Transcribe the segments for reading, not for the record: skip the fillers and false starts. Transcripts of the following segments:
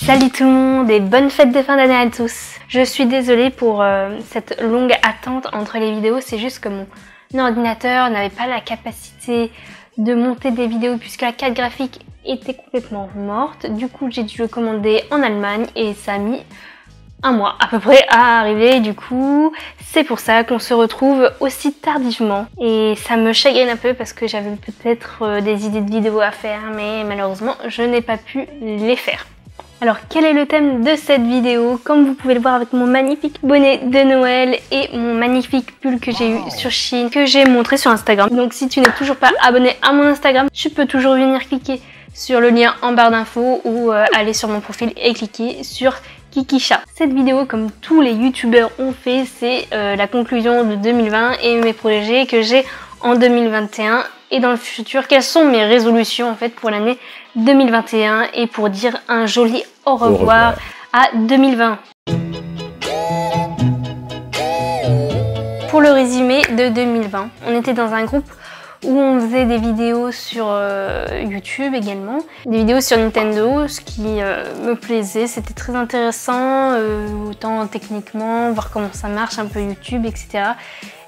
Salut tout le monde et bonne fête de fin d'année à tous. Je suis désolée pour cette longue attente entre les vidéos, c'est juste que mon ordinateur n'avait pas la capacité de monter des vidéos puisque la carte graphique était complètement morte. Du coup j'ai dû le commander en Allemagne et ça a mis un mois à peu près à arriver. Du coup c'est pour ça qu'on se retrouve aussi tardivement et ça me chagrine un peu parce que j'avais peut-être des idées de vidéos à faire mais malheureusement je n'ai pas pu les faire. Alors quel est le thème de cette vidéo? Comme vous pouvez le voir avec mon magnifique bonnet de Noël et mon magnifique pull que j'ai eu sur Shein, que j'ai montré sur Instagram. Donc si tu n'es toujours pas abonné à mon Instagram, tu peux toujours venir cliquer sur le lien en barre d'infos ou aller sur mon profil et cliquer sur Kikisha. Cette vidéo, comme tous les youtubeurs ont fait, c'est la conclusion de 2020 et mes projets que j'ai en 2021 et dans le futur. Quelles sont mes résolutions en fait pour l'année 2021 et pour dire un joli au revoir à 2020. Pour le résumé de 2020, on était dans un groupe où on faisait des vidéos sur YouTube également, des vidéos sur Nintendo, ce qui me plaisait, c'était très intéressant, autant techniquement, voir comment ça marche un peu YouTube, etc.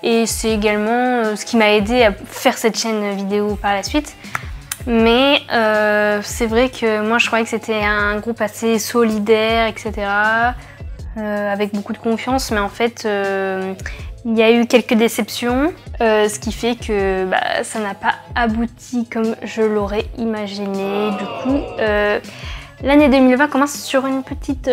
Et c'est également ce qui m'a aidé à faire cette chaîne vidéo par la suite. Mais c'est vrai que moi je croyais que c'était un groupe assez solidaire, etc. Avec beaucoup de confiance, mais en fait il y a eu quelques déceptions, ce qui fait que ça n'a pas abouti comme je l'aurais imaginé. Du coup, l'année 2020 commence sur une petite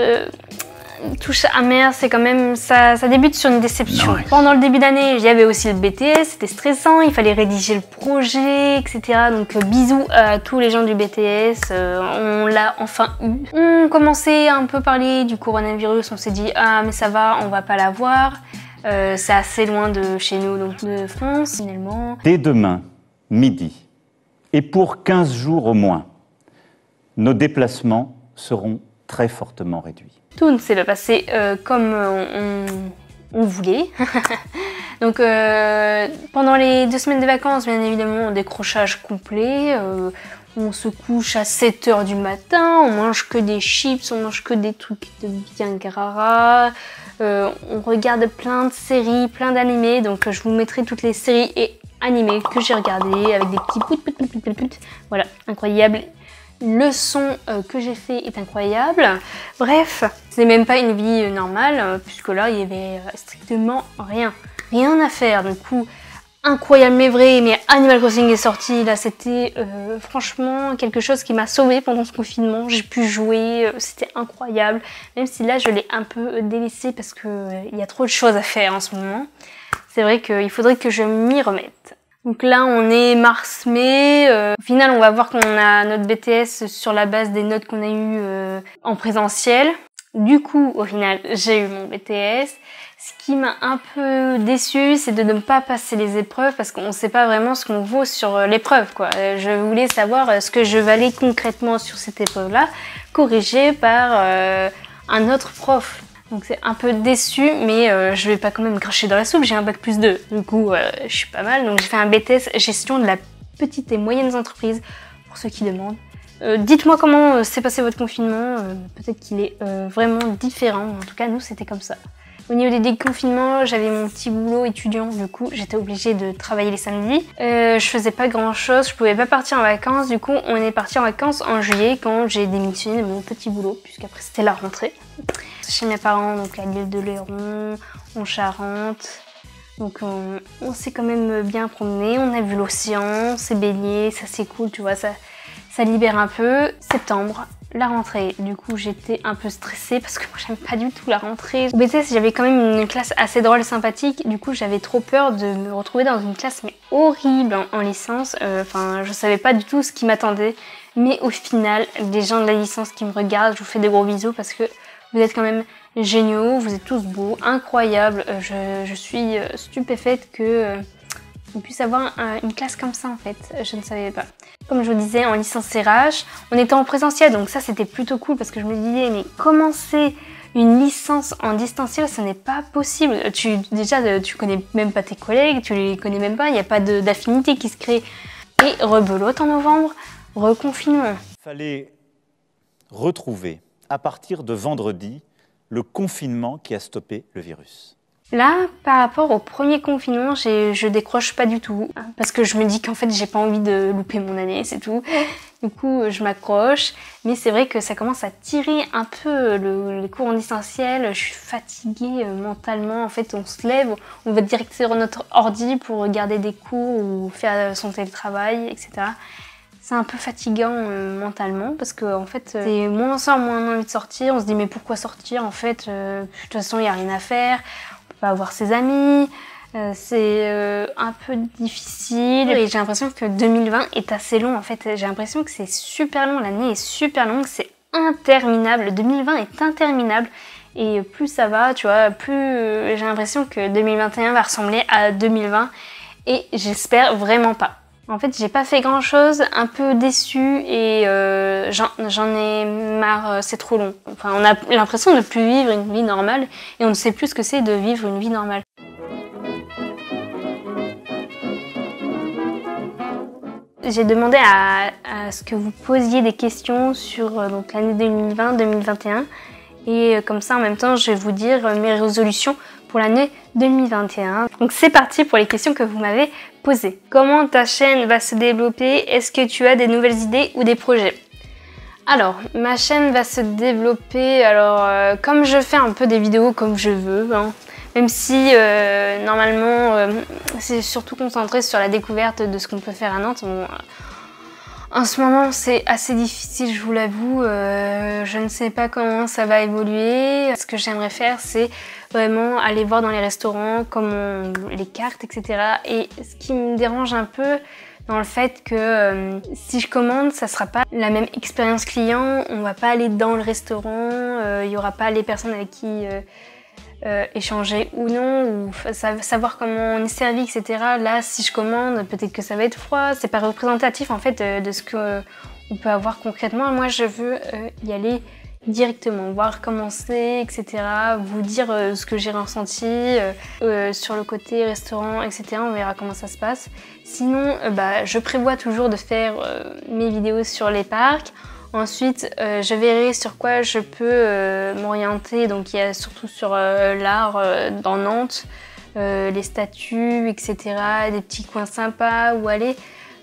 touche amère, c'est quand même, ça débute sur une déception. Nice. Pendant le début d'année, il y avait aussi le BTS, c'était stressant, il fallait rédiger le projet, etc. Donc bisous à tous les gens du BTS, on l'a enfin eu. On commençait à un peu parler du coronavirus, on s'est dit ah mais ça va, on va pas l'avoir. C'est assez loin de chez nous, donc de France, finalement. Dès demain, midi, et pour 15 jours au moins, nos déplacements seront très fortement réduits. Tout ne s'est pas passé comme on voulait. Donc pendant les 2 semaines de vacances, bien évidemment, décrochage complet. On se couche à 7 h du matin, on mange que des chips, on mange que des trucs de bien gras. On regarde plein de séries, plein d'animés, donc je vous mettrai toutes les séries et animés que j'ai regardés avec des petits pout. Voilà, incroyable. Le son que j'ai fait est incroyable. Bref, ce n'est même pas une vie normale, puisque là il y avait strictement rien à faire. Du coup, incroyable mais vrai, mais Animal Crossing est sorti, là c'était franchement quelque chose qui m'a sauvée pendant ce confinement. J'ai pu jouer, c'était incroyable, même si là je l'ai un peu délaissé parce qu'il y a trop de choses à faire en ce moment. C'est vrai qu'il faudrait que je m'y remette. Donc là on est mars-mai, au final on va voir qu'on a notre BTS sur la base des notes qu'on a eues en présentiel. Du coup au final j'ai eu mon BTS. Ce qui m'a un peu déçue, c'est de ne pas passer les épreuves parce qu'on ne sait pas vraiment ce qu'on vaut sur l'épreuve, quoi. Je voulais savoir ce que je valais concrètement sur cette épreuve-là, corrigée par un autre prof. Donc c'est un peu déçu, mais je vais pas quand même cracher dans la soupe, j'ai un bac+2. Du coup, je suis pas mal. Donc j'ai fait un BTS gestion de la petite et moyennes entreprises, pour ceux qui demandent. Dites-moi comment s'est passé votre confinement, peut-être qu'il est vraiment différent, en tout cas nous c'était comme ça. Au niveau des déconfinements, j'avais mon petit boulot étudiant, du coup j'étais obligée de travailler les samedis. Je faisais pas grand chose, je pouvais pas partir en vacances, du coup on est parti en vacances en juillet quand j'ai démissionné de mon petit boulot, puisqu'après c'était la rentrée. Chez mes parents, donc à l'île de Léron, en Charente. Donc on s'est quand même bien promené, on a vu l'océan, on s'est baigné, ça c'est cool, tu vois, ça libère un peu. Septembre, la rentrée, du coup j'étais un peu stressée parce que moi j'aime pas du tout la rentrée. Au BTS j'avais quand même une classe assez drôle, sympathique, du coup j'avais trop peur de me retrouver dans une classe mais horrible en licence. Enfin je savais pas du tout ce qui m'attendait, mais au final les gens de la licence qui me regardent, je vous fais des gros bisous parce que vous êtes quand même géniaux, vous êtes tous beaux, incroyables. Je suis stupéfaite que on puisse avoir une classe comme ça en fait, je ne savais pas. Comme je vous disais, en licence RH, on était en présentiel, donc ça c'était plutôt cool parce que je me disais mais commencer une licence en distanciel, ce n'est pas possible. Déjà, tu connais même pas tes collègues, tu les connais même pas, il n'y a pas d'affinité qui se crée. Et rebelote en novembre, reconfinement. Il fallait retrouver à partir de vendredi, le confinement qui a stoppé le virus? Là, par rapport au premier confinement, je décroche pas du tout. Parce que je me dis qu'en fait, j'ai pas envie de louper mon année, c'est tout. Du coup, je m'accroche. Mais c'est vrai que ça commence à tirer un peu les cours en distanciel. Je suis fatiguée mentalement. En fait, on se lève, on va direct sur notre ordi pour regarder des cours ou faire son télétravail, etc. C'est un peu fatigant mentalement parce que en fait, c'est moins on sort, moins on a envie de sortir. On se dit mais pourquoi sortir en fait de toute façon, il n'y a rien à faire. Pas avoir ses amis, c'est un peu difficile et j'ai l'impression que 2020 est assez long en fait. J'ai l'impression que c'est super long, l'année est super longue, c'est interminable. 2020 est interminable et plus ça va, tu vois, plus j'ai l'impression que 2021 va ressembler à 2020 et j'espère vraiment pas. En fait, j'ai pas fait grand chose, un peu déçue et j'en ai marre, c'est trop long. Enfin, on a l'impression de ne plus vivre une vie normale et on ne sait plus ce que c'est de vivre une vie normale. J'ai demandé à ce que vous posiez des questions sur donc l'année 2020-2021 et comme ça en même temps je vais vous dire mes résolutions pour l'année 2021. Donc c'est parti pour les questions que vous m'avez posées. Comment ta chaîne va se développer? Est-ce que tu as des nouvelles idées ou des projets? Alors, ma chaîne va se développer, comme je fais un peu des vidéos comme je veux, hein, même si normalement c'est surtout concentré sur la découverte de ce qu'on peut faire à Nantes. Bon, en ce moment c'est assez difficile, je vous l'avoue, je ne sais pas comment ça va évoluer. Ce que j'aimerais faire c'est vraiment aller voir dans les restaurants comment les cartes, etc. Et ce qui me dérange un peu dans le fait que si je commande, ça sera pas la même expérience client, on va pas aller dans le restaurant, il y aura pas les personnes avec qui échanger ou non, ou savoir comment on est servi, etc. Là, si je commande, peut-être que ça va être froid, c'est pas représentatif en fait de ce qu'on peut avoir concrètement. Moi, je veux y aller directement, voir comment c'est, etc. Vous dire ce que j'ai ressenti sur le côté restaurant, etc. On verra comment ça se passe. Sinon, je prévois toujours de faire mes vidéos sur les parcs. Ensuite, je verrai sur quoi je peux m'orienter. Donc, il y a surtout sur l'art dans Nantes, les statues, etc. Des petits coins sympas où aller.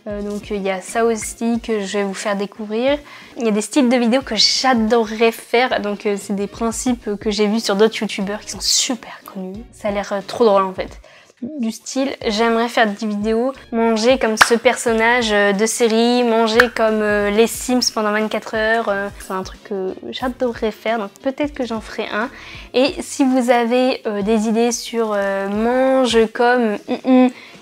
Donc il y a ça aussi que je vais vous faire découvrir. Il y a des styles de vidéos que j'adorerais faire, donc c'est des principes que j'ai vus sur d'autres youtubeurs qui sont super connus. Ça a l'air trop drôle en fait. Du style, j'aimerais faire des vidéos, manger comme ce personnage de série, manger comme les Sims pendant 24 heures. C'est un truc que j'adorerais faire, donc peut-être que j'en ferai un. Et si vous avez des idées sur mange comme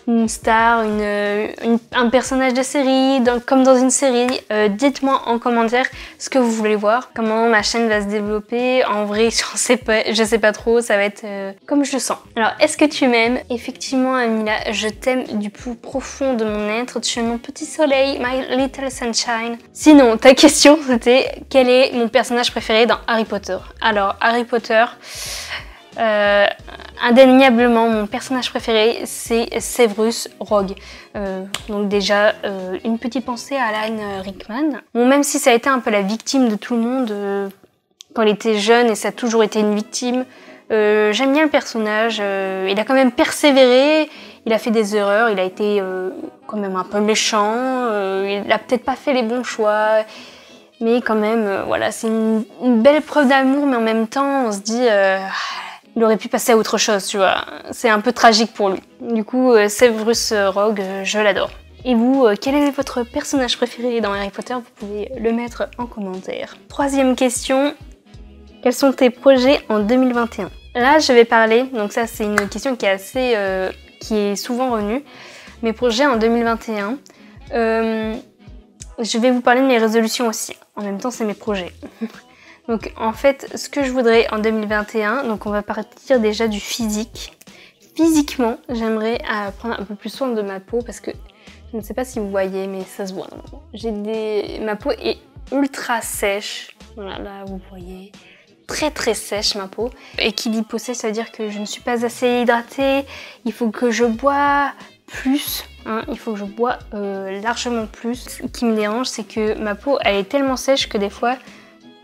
une star, un personnage de série, comme dans une série, dites-moi en commentaire ce que vous voulez voir, comment ma chaîne va se développer. En vrai, je sais pas trop, ça va être comme je le sens. Alors, est-ce que tu m'aimes? Effectivement, Amila, je t'aime du plus profond de mon être. Tu es mon petit soleil, my little sunshine. Sinon, ta question, c'était quel est mon personnage préféré dans Harry Potter? Alors, Harry Potter... indéniablement mon personnage préféré c'est Severus Rogue. Donc déjà une petite pensée à Alan Rickman. Bon, même si ça a été un peu la victime de tout le monde quand il était jeune et ça a toujours été une victime, j'aime bien le personnage. Il a quand même persévéré, il a fait des erreurs, il a été quand même un peu méchant, il a peut-être pas fait les bons choix. Mais quand même, voilà, c'est une belle preuve d'amour, mais en même temps on se dit il aurait pu passer à autre chose, tu vois. C'est un peu tragique pour lui. Du coup, Severus Rogue, je l'adore. Et vous, quel est votre personnage préféré dans Harry Potter? Vous pouvez le mettre en commentaire. Troisième question, quels sont tes projets en 2021? Là, je vais parler, donc ça c'est une question qui est souvent revenue. Mes projets en 2021. Je vais vous parler de mes résolutions aussi. En même temps, c'est mes projets. Donc en fait, ce que je voudrais en 2021, donc on va partir déjà du physique. Physiquement, j'aimerais prendre un peu plus soin de ma peau parce que je ne sais pas si vous voyez, mais ça se voit. Ma peau est ultra sèche. Voilà, là vous voyez, très très sèche ma peau. Et qui dit peau sèche, ça veut dire que je ne suis pas assez hydratée. Il faut que je bois plus. Il faut que je bois largement plus. Ce qui me dérange, c'est que ma peau, elle est tellement sèche que des fois,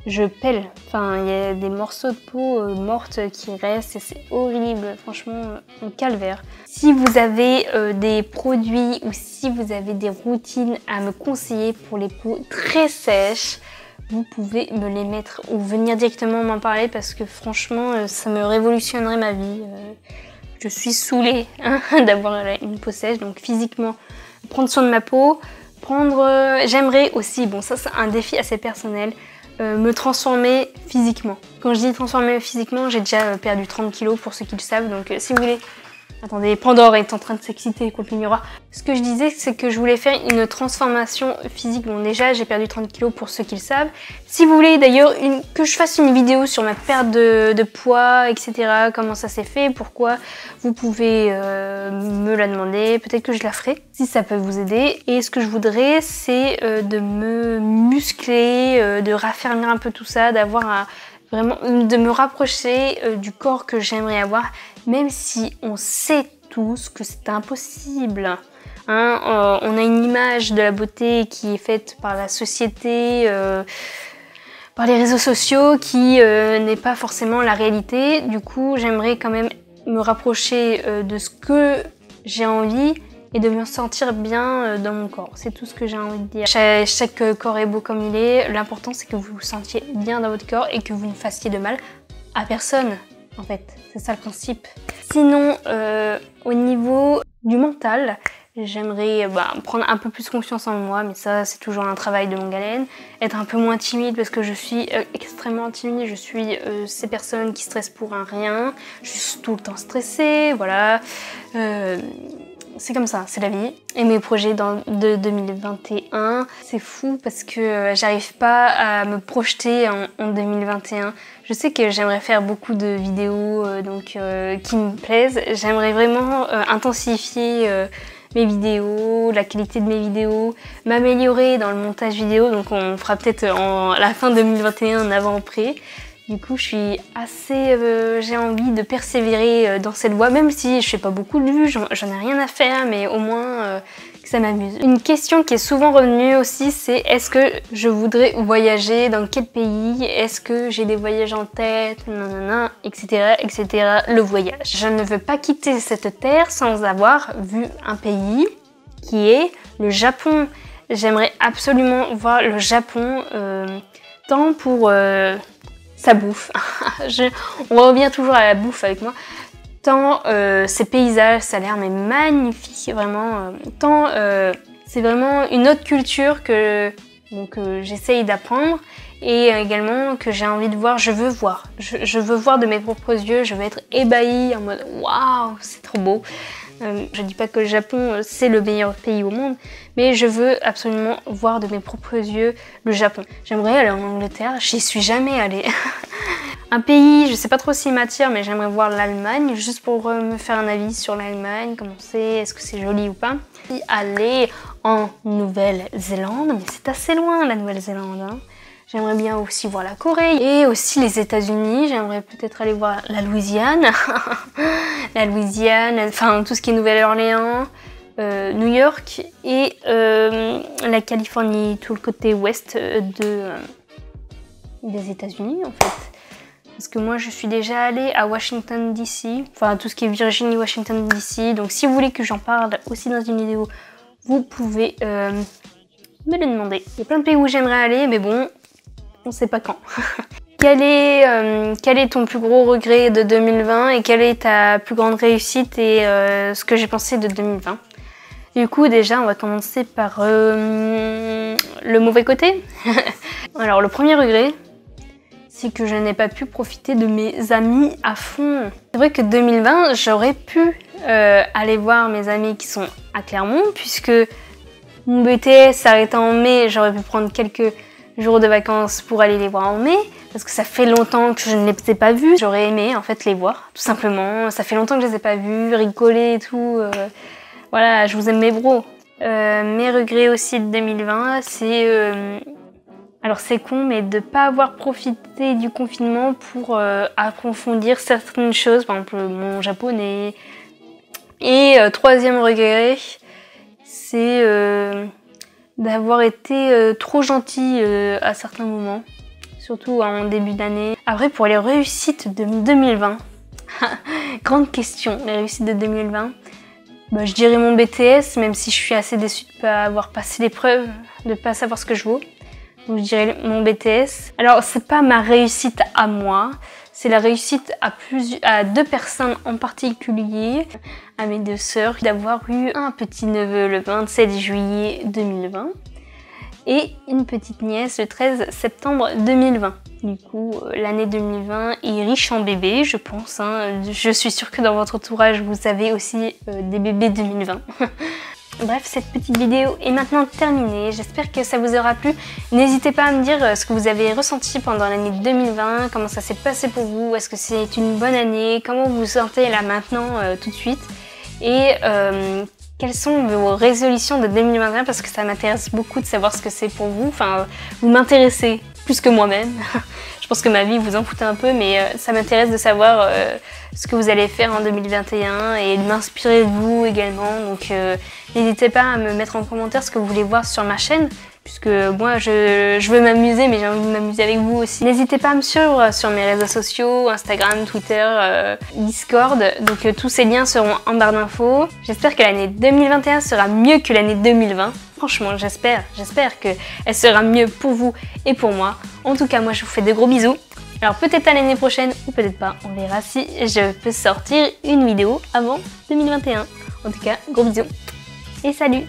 je pèle. Enfin, il y a des morceaux de peau mortes qui restent et c'est horrible. Franchement, un calvaire. Si vous avez des produits ou si vous avez des routines à me conseiller pour les peaux très sèches, vous pouvez me les mettre ou venir directement m'en parler parce que franchement, ça me révolutionnerait ma vie. Je suis saoulée hein, d'avoir une peau sèche, donc physiquement, prendre soin de ma peau. J'aimerais aussi, bon ça c'est un défi assez personnel, me transformer physiquement. Quand je dis transformer physiquement, j'ai déjà perdu 30 kilos pour ceux qui le savent, donc si vous voulez... Attendez, Pandore est en train de s'exciter contre le miroir. Ce que je disais, c'est que je voulais faire une transformation physique. Bon, déjà, j'ai perdu 30 kilos pour ceux qui le savent. Si vous voulez d'ailleurs que je fasse une vidéo sur ma perte de poids, etc., comment ça s'est fait, pourquoi, vous pouvez me la demander. Peut-être que je la ferai, si ça peut vous aider. Et ce que je voudrais, c'est de me muscler, de raffermir un peu tout ça, d'avoir vraiment de me rapprocher du corps que j'aimerais avoir, même si on sait tous que c'est impossible. Hein, on a une image de la beauté qui est faite par la société, par les réseaux sociaux, qui n'est pas forcément la réalité. Du coup, j'aimerais quand même me rapprocher de ce que j'ai envie et de me sentir bien dans mon corps. C'est tout ce que j'ai envie de dire. Chaque corps est beau comme il est. L'important, c'est que vous vous sentiez bien dans votre corps et que vous ne fassiez de mal à personne, en fait. C'est ça le principe. Sinon, au niveau du mental, j'aimerais prendre un peu plus confiance en moi, mais ça, c'est toujours un travail de longue haleine. Être un peu moins timide parce que je suis extrêmement timide. Je suis ces personnes qui stressent pour un rien. Je suis tout le temps stressée, voilà. C'est comme ça, c'est la vie. Et mes projets de 2021, c'est fou parce que j'arrive pas à me projeter en 2021. Je sais que j'aimerais faire beaucoup de vidéos qui me plaisent. J'aimerais vraiment intensifier mes vidéos, la qualité de mes vidéos, m'améliorer dans le montage vidéo. Donc on fera peut-être à la fin 2021 un avant-après. Du coup, je suis assez... j'ai envie de persévérer dans cette voie, même si je fais pas beaucoup de vues, j'en ai rien à faire, mais au moins que ça m'amuse. Une question qui est souvent revenue aussi, c'est est-ce que je voudrais voyager, dans quel pays, est-ce que j'ai des voyages en tête, nanana, etc., etc., le voyage. Je ne veux pas quitter cette terre sans avoir vu un pays qui est le Japon. J'aimerais absolument voir le Japon, tant pour... sa bouffe, on revient toujours à la bouffe avec moi, tant ces paysages, ça a l'air mais magnifique, vraiment, tant c'est vraiment une autre culture que j'essaye d'apprendre et également que j'ai envie de voir, je veux voir de mes propres yeux, je veux être ébahie en mode waouh, c'est trop beau. Je dis pas que le Japon c'est le meilleur pays au monde, mais je veux absolument voir de mes propres yeux le Japon. J'aimerais aller en Angleterre, j'y suis jamais allée. Un pays, je sais pas trop s'il m'attire, mais j'aimerais voir l'Allemagne, juste pour me faire un avis sur l'Allemagne, comment c'est, est-ce que c'est joli ou pas. Et aller en Nouvelle-Zélande, mais c'est assez loin la Nouvelle-Zélande, hein. J'aimerais bien aussi voir la Corée et aussi les États-Unis. J'aimerais peut-être aller voir la Louisiane, la Louisiane, enfin tout ce qui est Nouvelle-Orléans, New York et la Californie, tout le côté ouest des États-Unis en fait. Parce que moi je suis déjà allée à Washington DC, enfin tout ce qui est Virginie, Washington DC. Donc si vous voulez que j'en parle aussi dans une vidéo, vous pouvez me le demander. Il y a plein de pays où j'aimerais aller, mais bon, on sait pas quand. Quel est ton plus gros regret de 2020 et quelle est ta plus grande réussite et ce que j'ai pensé de 2020? Du coup, déjà, on va commencer par le mauvais côté. Alors, le premier regret, c'est que je n'ai pas pu profiter de mes amis à fond. C'est vrai que 2020, j'aurais pu aller voir mes amis qui sont à Clermont, puisque mon BTS s'arrêtait en mai, j'aurais pu prendre quelques jours de vacances pour aller les voir en mai, parce que ça fait longtemps que je ne les ai pas vus. J'aurais aimé en fait les voir, tout simplement. Ça fait longtemps que je les ai pas vus, rigoler et tout. Voilà, je vous aime mes bros. Mes regrets aussi de 2020, c'est... alors c'est con, mais de pas avoir profité du confinement pour approfondir certaines choses, par exemple mon japonais. Et troisième regret, c'est d'avoir été trop gentille à certains moments. surtout en début d'année. Après, pour les réussites de 2020, grande question, les réussites de 2020. Bah, je dirais mon BTS, même si je suis assez déçue de ne pas avoir passé l'épreuve, de ne pas savoir ce que je vaux. Donc je dirais mon BTS. Alors, c'est pas ma réussite à moi, c'est la réussite à 2 personnes en particulier, à mes 2 sœurs, d'avoir eu un petit neveu le 27 juillet 2020 et une petite nièce le 13 septembre 2020. Du coup, l'année 2020 est riche en bébés, je pense. Hein. Je suis sûre que dans votre entourage, vous avez aussi des bébés 2020. Bref, cette petite vidéo est maintenant terminée. J'espère que ça vous aura plu. N'hésitez pas à me dire ce que vous avez ressenti pendant l'année 2020, comment ça s'est passé pour vous, est-ce que c'est une bonne année, comment vous vous sentez là maintenant tout de suite. Et quelles sont vos résolutions de 2021 parce que ça m'intéresse beaucoup de savoir ce que c'est pour vous. Enfin, vous m'intéressez plus que moi-même. Je pense que ma vie vous en foutez un peu, mais ça m'intéresse de savoir ce que vous allez faire en 2021 et de m'inspirer de vous également. Donc n'hésitez pas à me mettre en commentaire ce que vous voulez voir sur ma chaîne, puisque moi je veux m'amuser, mais j'ai envie de m'amuser avec vous aussi. N'hésitez pas à me suivre sur mes réseaux sociaux, Instagram, Twitter, Discord. Donc tous ces liens seront en barre d'infos. J'espère que l'année 2021 sera mieux que l'année 2020. Franchement, j'espère qu'elle sera mieux pour vous et pour moi. En tout cas, moi je vous fais de gros bisous. Alors peut-être à l'année prochaine ou peut-être pas, on verra si je peux sortir une vidéo avant 2021. En tout cas, gros bisous et salut!